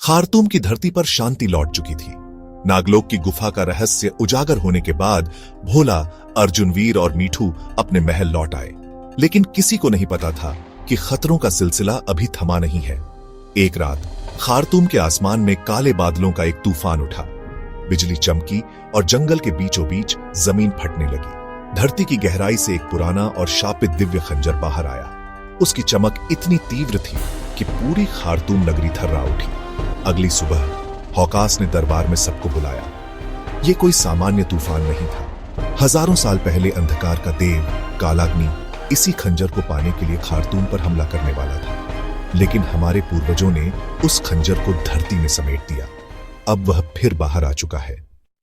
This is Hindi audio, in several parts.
खार्तूम की धरती पर शांति लौट चुकी थी। नागलोक की गुफा का रहस्य उजागर होने के बाद भोला, अर्जुनवीर और मीठू अपने महल लौट आए, लेकिन किसी को नहीं पता था कि खतरों का सिलसिला अभी थमा नहीं है। एक रात खार्तूम के आसमान में काले बादलों का एक तूफान उठा। बिजली चमकी और जंगल के बीचों बीच जमीन फटने लगी। धरती की गहराई से एक पुराना और शापित दिव्य खंजर बाहर आया। उसकी चमक इतनी तीव्र थी कि पूरी खार्तूम नगरी थर्रा उठी। अगली सुबह हौकास ने दरबार में सबको बुलाया। यह कोई सामान्य तूफान नहीं था। हजारों साल पहले अंधकार का देव कालाग्नि इसी खंजर को पाने के लिए खार्तूम पर हमला करने वाला था, लेकिन हमारे पूर्वजों ने उस खंजर को धरती में समेट दिया। अब वह फिर बाहर आ चुका है।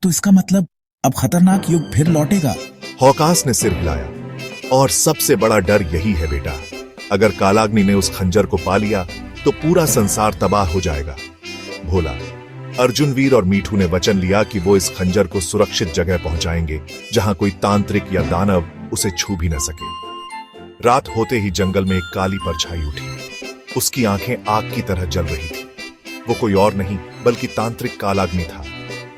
तो इसका मतलब अब खतरनाक युग फिर लौटेगा? हौकास ने सिर हिलाया। और सबसे बड़ा डर यही है बेटा, अगर कालाग्नि ने उस खंजर को पा लिया तो पूरा संसार तबाह हो जाएगा। भोला, अर्जुनवीर और मीठू ने वचन लिया कि वो इस खंजर को सुरक्षित जगह पहुंचाएंगे जहां कोई तांत्रिक या दानव उसे छू भी न सके। रात होते ही जंगल में एक काली परछाई उठी। उसकी आंखें आग की तरह जल रही थी। वो कोई और नहीं बल्कि तांत्रिक कालाग्नि था।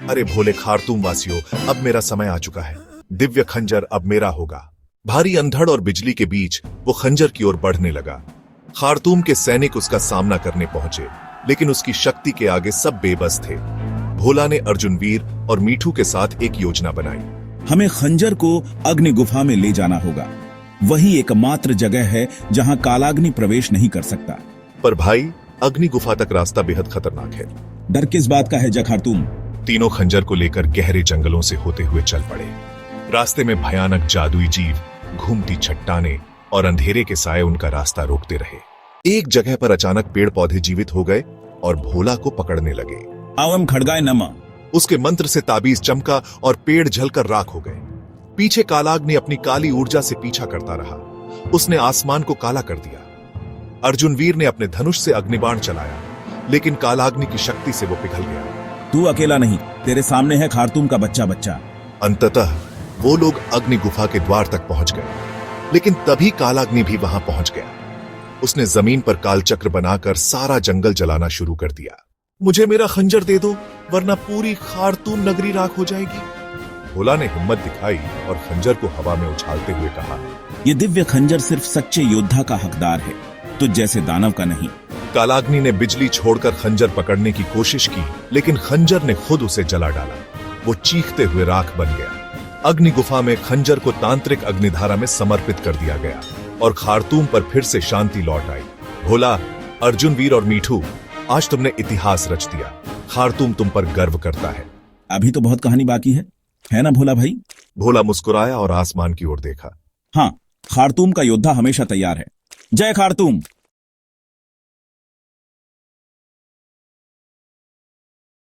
अरे भोले खार्तूम वासियों, अब मेरा समय आ चुका है। दिव्य खंजर अब मेरा होगा। भारी अंधड़ और बिजली के बीच वो खंजर की ओर बढ़ने लगा। खार्तूम के सैनिक उसका सामना करने पहुंचे, लेकिन उसकी शक्ति के आगे सब बेबस थे। भोला ने अर्जुनवीर और मीठू के साथ एक योजना बनाई। हमें खंजर को अग्नि गुफा में ले जाना होगा। वही एकमात्र जगह है जहां कालाग्नि प्रवेश नहीं कर सकता। पर भाई, अग्नि गुफा तक रास्ता बेहद खतरनाक है। डर किस बात का है जा खार्तूम? तीनों खंजर को लेकर गहरे जंगलों से होते हुए चल पड़े। रास्ते में भयानक जादुई जीव, घूमती चट्टानें और अंधेरे के साए उनका रास्ता रोकते रहे। एक जगह पर अचानक पेड़ पौधे जीवित हो गए और भोला को पकड़ने लगे। आवम खड़गाए नमा। उसके मंत्र से ताबीज चमका और पेड़ जलकर राख हो गए। पीछे कालाग्नि अपनी काली ऊर्जा से पीछा करता रहा। उसने आसमान को काला कर दिया। अर्जुनवीर ने अपने धनुष से अग्निबाण चलाया, लेकिन कालाग्नि की शक्ति से वो पिघल गया। तू अकेला नहीं, तेरे सामने है खार्तूम का बच्चा बच्चा। अंततः वो लोग अग्नि गुफा के द्वार तक पहुंच गए, लेकिन तभी कालाग्नि भी वहां पहुंच गया। उसने जमीन पर कालचक्र बनाकर सारा जंगल जलाना शुरू कर दिया। मुझे मेरा खंजर दे दो, वरना पूरी खार्तूम नगरी राख हो जाएगी। भोला ने हिम्मत दिखाई और खंजर को हवा में उछालते हुए कहा, ये दिव्य खंजर सिर्फ सच्चे योद्धा का हकदार है, तो जैसे दानव का नहीं। कालाग्नि ने बिजली छोड़कर खंजर पकड़ने की कोशिश की, लेकिन खंजर ने खुद उसे जला डाला। वो चीखते हुए राख बन गया। अग्नि गुफा में खंजर को तांत्रिक अग्निधारा में समर्पित कर दिया गया और खार्तूम पर फिर से शांति लौट आई। भोला, अर्जुनवीर और मीठू, आज तुमने इतिहास रच दिया। खार्तूम तुम पर गर्व करता है। अभी तो बहुत कहानी बाकी है ना भोला भाई? भोला मुस्कुराया और आसमान की ओर देखा। हाँ, खार्तूम का योद्धा हमेशा तैयार है। जय खार्तूम।